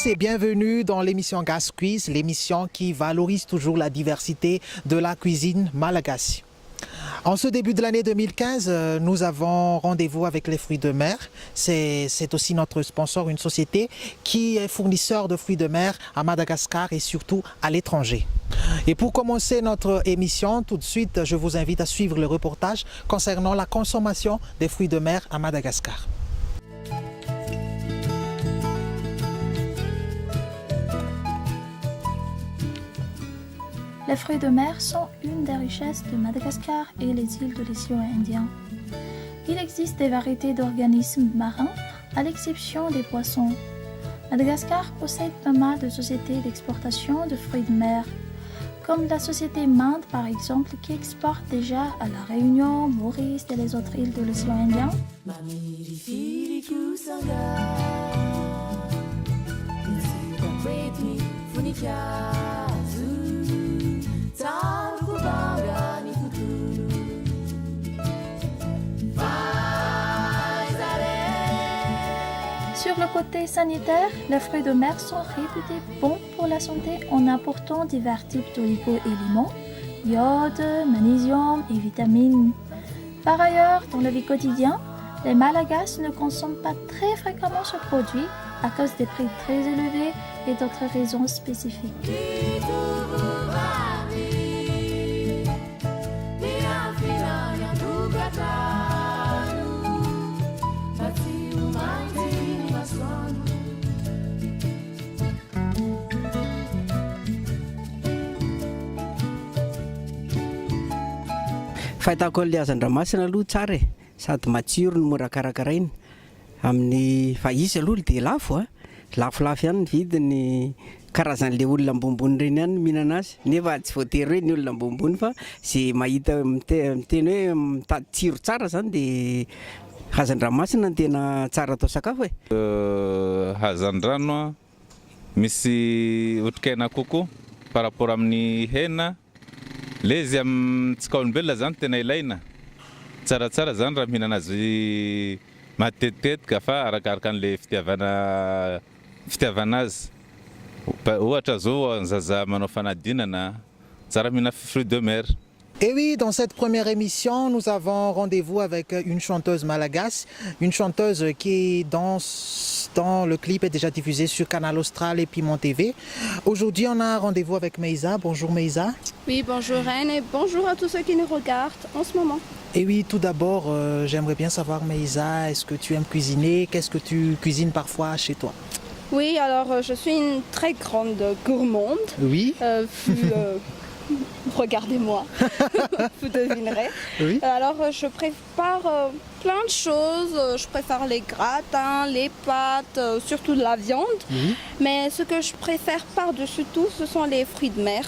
tous et bienvenue dans l'émission Gasquiz, l'émission qui valorise toujours la diversité de la cuisine malagasy. En ce début de l'année 2015, nous avons rendez-vous avec les fruits de mer. C'est aussi notre sponsor, une société qui est fournisseur de fruits de mer à Madagascar et surtout à l'étranger. Et pour commencer notre émission, tout de suite, je vous invite à suivre le reportage concernant la consommation des fruits de mer à Madagascar. Les fruits de mer sont une des richesses de Madagascar et les îles de l'océan Indien. Il existe des variétés d'organismes marins, à l'exception des poissons. Madagascar possède pas mal de sociétés d'exportation de fruits de mer, comme la société Minde par exemple, qui exporte déjà à La Réunion, Maurice et les autres îles de l'océan Indien. Sur le côté sanitaire, les fruits de mer sont réputés bons pour la santé en apportant divers types d'oligo-éléments, iode, magnésium et vitamines. Par ailleurs, dans la vie quotidienne, les Malagasy ne consomment pas très fréquemment ce produit à cause des prix très élevés et d'autres raisons spécifiques. Fahitako le hazan-dranomasina aloha tsara e, sady matsiro no mora karakaraina amin'ny fa izy aloha dia lafolafo ihany ny vidiny, karazan'le olona ambonimbony reny ihany mihinana azy, nefa tsy voatery hoe ny olona ambonimbony fa zay mahita miteny hoe mitady tsiro tsara zany dia hazan-dranomasina no tena tsara atao sakafo e. Hazan-drano misy otrikaina kokoa par rapport amin'ny hena. Le izy amintsika olombelona zany tena ilaina. Tsaratsara zany raha mihinana azy matetitetika fa arakaraka an'le fitiavana azy. Ohatra zao zaza manao fanadinana, tsara mihina fruits de mer. Et oui, dans cette première émission, nous avons rendez-vous avec une chanteuse malagasy, une chanteuse qui danse dans le clip est déjà diffusé sur Canal Austral et Piment TV. Aujourd'hui, on a rendez-vous avec Meïza. Bonjour Meïza. Oui, bonjour Reine et bonjour à tous ceux qui nous regardent en ce moment. Et oui, tout d'abord, j'aimerais bien savoir Meïza, est-ce que tu aimes cuisiner? Qu'est-ce que tu cuisines parfois chez toi? Oui, alors je suis une très grande gourmande. Oui. Regardez-moi, vous devinerez. Oui. Alors je prépare plein de choses, je préfère les gratins, les pâtes, surtout de la viande. Oui. Mais ce que je préfère par-dessus tout, ce sont les fruits de mer.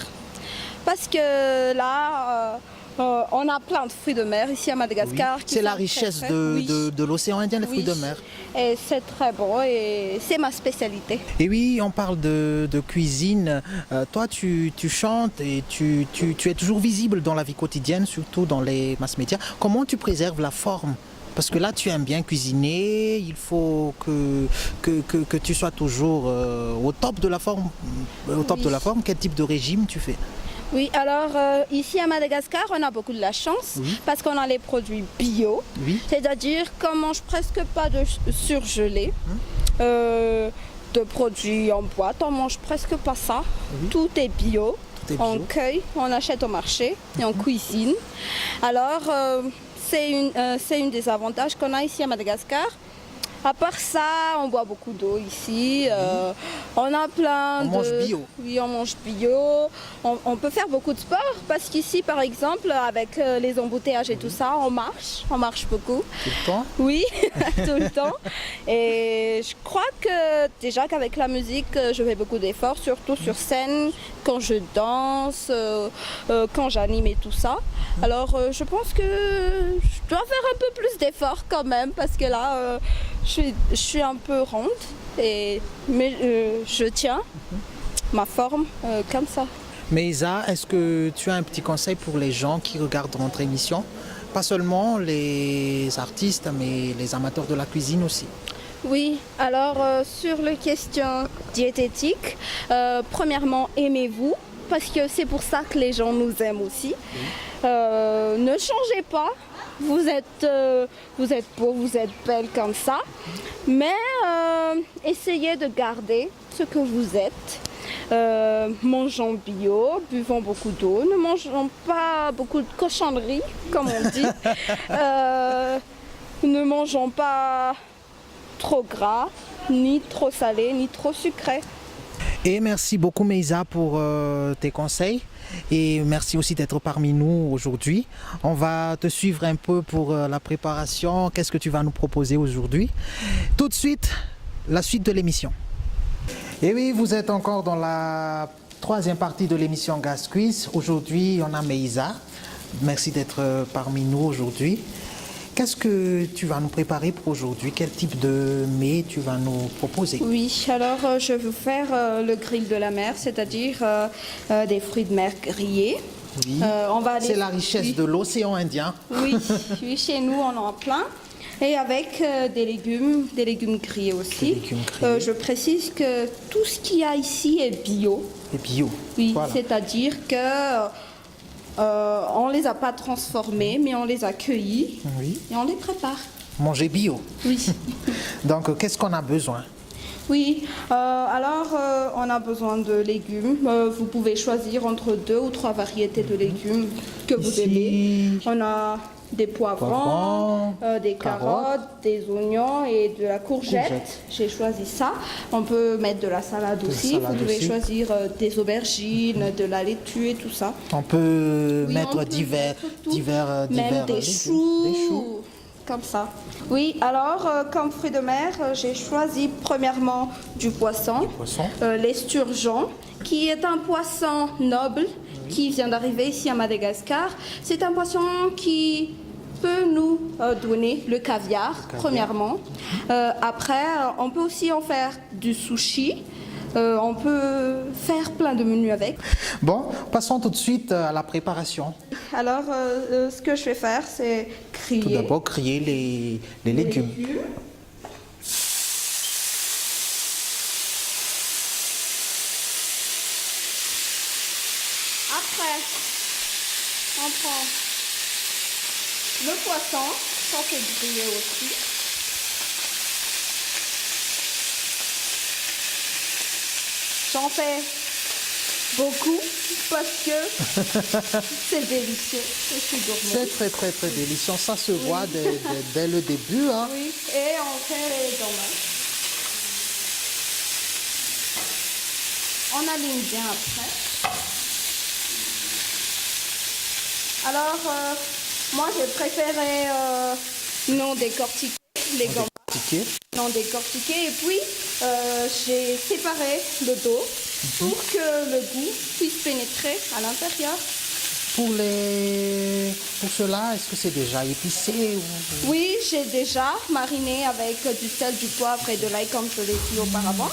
Parce que là, on a plein de fruits de mer ici à Madagascar. Oui. C'est la richesse de l'océan Indien, les fruits de mer. Et c'est très bon et c'est ma spécialité. Et oui, on parle de cuisine. Toi, tu chantes et tu es toujours visible dans la vie quotidienne, surtout dans les mass médias. Comment tu préserves la forme? Parce que là, tu aimes bien cuisiner, il faut que tu sois toujours au top de la forme. Au top de la forme, quel type de régime tu fais? Oui, alors ici à Madagascar, on a beaucoup de la chance parce qu'on a les produits bio, c'est-à-dire qu'on mange presque pas de surgelé, de produits en boîte, on mange presque pas ça, tout est bio, on cueille, on achète au marché et on cuisine. Alors c'est une des avantages qu'on a ici à Madagascar. À part ça, on boit beaucoup d'eau ici. On a plein On mange bio. Oui, on mange bio. On peut faire beaucoup de sport parce qu'ici, par exemple, avec les embouteillages et tout ça, on marche beaucoup. Tout le temps? Oui, tout le temps. Et je crois que déjà qu'avec la musique, je fais beaucoup d'efforts, surtout sur scène, quand je danse, quand j'anime et tout ça. Alors, je pense que je dois faire un peu plus d'efforts quand même parce que là, je suis un peu ronde, mais je tiens ma forme comme ça. Meïza, est-ce que tu as un petit conseil pour les gens qui regardent notre émission? Pas seulement les artistes, mais les amateurs de la cuisine aussi. Oui, alors sur les questions diététiques, premièrement, aimez-vous, parce que c'est pour ça que les gens nous aiment aussi. Ne changez pas, vous êtes beau, vous êtes belle comme ça, mais essayez de garder ce que vous êtes. Mangeons bio, buvons beaucoup d'eau, ne mangeons pas beaucoup de cochonneries, comme on dit. Ne mangeons pas trop gras, ni trop salé, ni trop sucré. Et merci beaucoup Meïsa pour tes conseils et merci aussi d'être parmi nous aujourd'hui. On va te suivre un peu pour la préparation. Qu'est-ce que tu vas nous proposer aujourd'hui? Tout de suite, la suite de l'émission. Et oui, vous êtes encore dans la troisième partie de l'émission Gas Quiz. Aujourd'hui, on a Meïsa. Merci d'être parmi nous aujourd'hui. Qu'est-ce que tu vas nous préparer pour aujourd'hui? Quel type de mets tu vas nous proposer? Oui, alors je vais vous faire le grill de la mer, c'est-à-dire des fruits de mer grillés. Oui. C'est la richesse oui. de l'océan Indien. Oui, oui, chez nous on en a plein. Et avec des légumes grillés aussi. Des légumes grillés. Je précise que tout ce qu'il y a ici est bio. Et bio. Oui, Voilà. c'est-à-dire que on les a pas transformés, mais on les a cueillis Oui. et on les prépare. Manger bio. Oui. Donc, qu'est-ce qu'on a besoin? Oui, alors on a besoin de légumes. Vous pouvez choisir entre 2 ou 3 variétés de légumes que vous Ici, aimez. On a des poivrons, des carottes. carottes, des oignons et de la courgette. Courgette. J'ai choisi ça. On peut mettre de la salade De la aussi. salade Vous pouvez aussi. choisir des aubergines, de la laitue et tout ça. On peut Oui, mettre on peut divers mettre tout. divers Même des légumes. choux. Des choux. Comme ça. Oui, alors comme fruits de mer, j'ai choisi premièrement du poisson. Poisson. L'esturgeon, qui est un poisson noble qui vient d'arriver ici à Madagascar. C'est un poisson qui peut nous donner le caviar, premièrement. Après, on peut aussi en faire du sushi. On peut faire plein de menus avec. Bon, passons tout de suite à la préparation. Alors, ce que je vais faire, c'est Tout griller d'abord, griller les les légumes. Après, on prend le poisson, qu'on fait griller aussi. J'en fais beaucoup parce que c'est délicieux. Je suis gourmande. C'est très très très délicieux. Ça se voit dès le début. Hein. Oui, et on fait les tomates. On aligne bien après. Alors, moi j'ai préféré non décortiquer les gambas. Ticket. Non décortiquer et puis j'ai séparé le dos pour que le goût puisse pénétrer à l'intérieur. Pour cela, est-ce que c'est déjà épicé ou... Oui, j'ai déjà mariné avec du sel, du poivre et de l'ail comme je l'ai dit auparavant.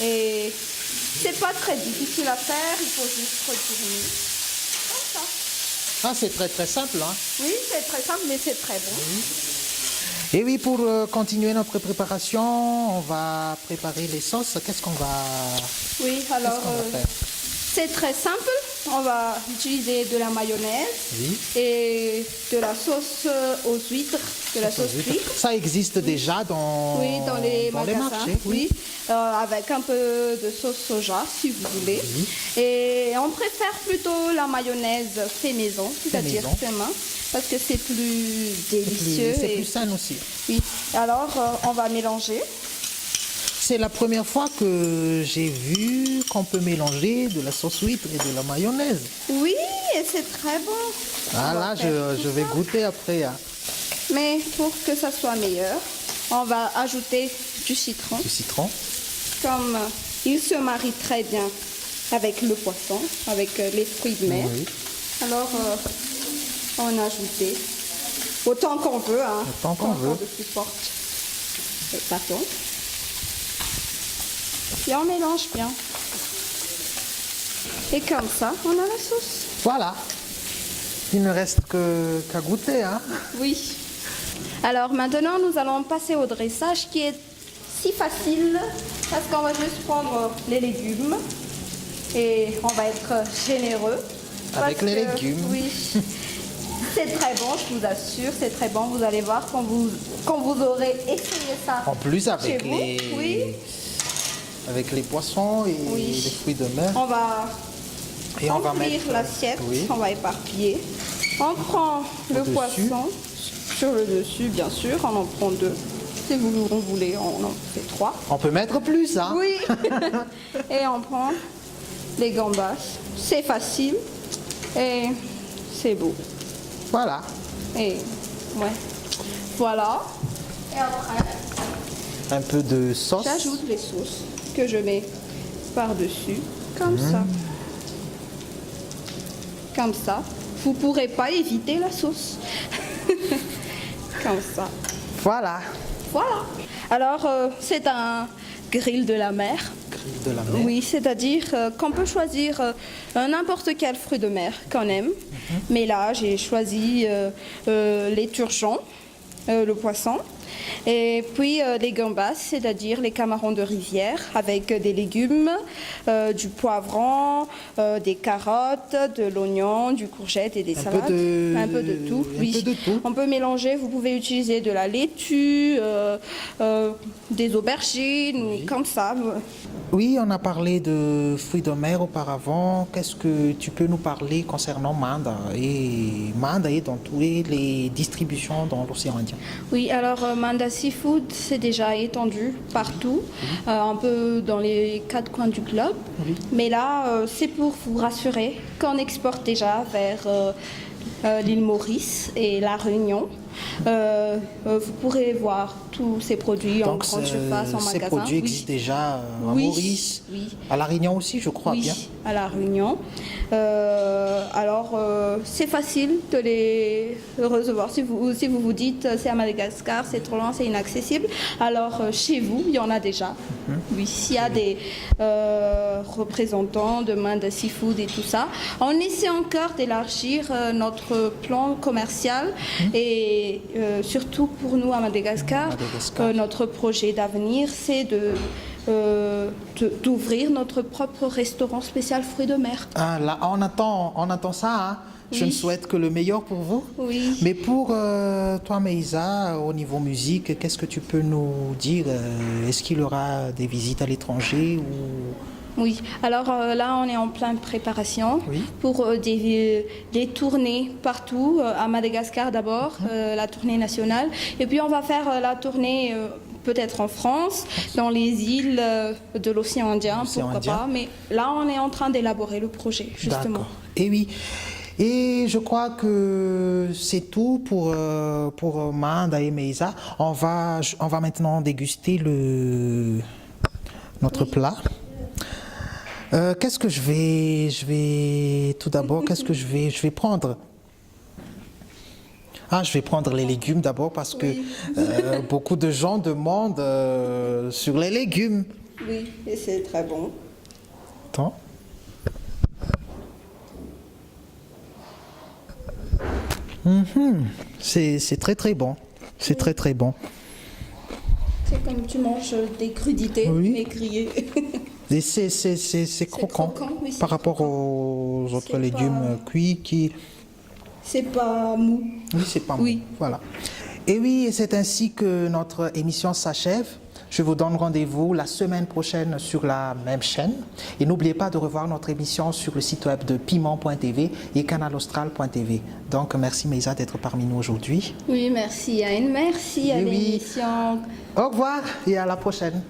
Et c'est pas très difficile à faire, il faut juste retourner. Comme ça. Ah, c'est très très simple. Hein. Oui, c'est très simple mais c'est très bon. Et oui, pour continuer notre préparation, on va préparer les sauces. Qu'est-ce qu'on va, Oui, alors qu'est-ce qu'on va faire? c'est très simple. On va utiliser de la mayonnaise Oui. et de la sauce aux huîtres, de la sauce cuite. Ça existe déjà dans, Oui, dans les magasins. marchés. Oui, avec un peu de sauce soja, si vous voulez. Et on préfère plutôt la mayonnaise fait maison, c'est-à-dire maison. fait main, parce que c'est plus délicieux. C'est et- plus sain aussi. Oui. Alors, on va mélanger. C'est la première fois que j'ai vu qu'on peut mélanger de la sauce huître et de la mayonnaise. Oui, et c'est très bon. Ah On va là, faire je tout vais ça. goûter après. Hein. Mais pour que ça soit meilleur, on va ajouter du citron. Du citron. Comme il se marie très bien avec le poisson, avec les fruits de mer. Oui. Alors, on a ajouté autant qu'on veut. Hein, Autant qu'on veut. de supporte le bâton. Et on mélange bien. Et comme ça, on a la sauce. Voilà. Il ne reste qu'à goûter. Hein. Oui. Alors maintenant, nous allons passer au dressage qui est si facile parce qu'on va juste prendre les légumes et on va être généreux. Avec parce les que, légumes. Oui. C'est très bon, je vous assure, c'est très bon. Vous allez voir quand vous aurez essayé ça. En plus avec chez vous. les, Oui. avec les poissons et Oui. les fruits de mer. On va Et on va remplir mettre l'assiette, oui. on va éparpiller. On prend le Au-dessus. poisson sur le dessus, bien sûr. On en prend 2. Si vous en voulez, on en fait 3. On peut mettre plus, hein? Oui. Et on prend les gambas. C'est facile et c'est beau. Voilà. Et ouais. Voilà. Et après, Un peu de sauce. j'ajoute les sauces que je mets par-dessus, comme ça. Comme ça. Vous ne pourrez pas éviter la sauce. Comme ça. Voilà. Voilà. Alors, c'est un grill de la mer. Grill de la mer. Oui, c'est-à-dire qu'on peut choisir n'importe quel fruit de mer qu'on aime. Mais là, j'ai choisi les turgeons, le poisson. Et puis les gambas, c'est-à-dire les camarons de rivière avec des légumes, du poivron, des carottes, de l'oignon, du courgette et des salades. Un peu de tout. Oui. Un peu de tout. On peut mélanger, vous pouvez utiliser de la laitue, des aubergines, ou comme ça. Oui, on a parlé de fruits de mer auparavant. Qu'est-ce que tu peux nous parler concernant Manda et dans toutes les distributions dans l'océan Indien? Oui, alors Manda Seafood, c'est déjà étendu partout, un peu dans les 4 coins du globe. Oui. Mais là, c'est pour vous rassurer qu'on exporte déjà vers l'île Maurice et la Réunion. Vous pourrez voir tous ces produits en grande surface, en ces magasin. produits Oui. existent déjà à Oui, Maurice, oui. à La Réunion aussi, je crois Oui, bien. à La Réunion. Alors, c'est facile de les recevoir. Si vous vous dites c'est à Madagascar, c'est trop loin, c'est inaccessible, alors chez vous, il y en a déjà. Oui, s'il y a des représentants de Manda Seafood et tout ça, on essaie encore d'élargir notre plan commercial et surtout pour nous à Madagascar, notre projet d'avenir, c'est d'ouvrir notre propre restaurant spécial fruits de mer. Ah, là, on attend ça. Hein. Je Oui. ne souhaite que le meilleur pour vous. Oui. Mais pour toi, Meïsa, au niveau musique, qu'est-ce que tu peux nous dire? Est-ce qu'il y aura des visites à l'étranger ou... Oui, alors là on est en pleine préparation Oui. pour des tournées partout, à Madagascar d'abord, la tournée nationale, et puis on va faire la tournée peut-être en France, dans les îles de l'océan Indien, pourquoi Indien. pas, mais là on est en train d'élaborer le projet justement. D'accord. Et oui. Et je crois que c'est tout pour Manda et Meïsa. On va maintenant déguster notre plat. Qu'est-ce que je vais tout d'abord, qu'est-ce que je vais prendre? Ah, je vais prendre les légumes d'abord parce que beaucoup de gens demandent sur les légumes. Oui, et c'est très bon. Attends. C'est très très bon. C'est très très bon. C'est comme tu manges des crudités, Oui. mais grillées. Et c'est croquant, croquant, oui, c'est par rapport croquant. aux autres C'est légumes cuits qui... C'est pas mou. Oui, c'est pas Oui. bon. Voilà. Et oui, c'est ainsi que notre émission s'achève. Je vous donne rendez-vous la semaine prochaine sur la même chaîne. Et n'oubliez pas de revoir notre émission sur le site web de piment.tv et canalaustral.tv. Donc, merci Meïsa d'être parmi nous aujourd'hui. Oui, merci Anne, merci à Oui, oui. l'émission. Au revoir et à la prochaine.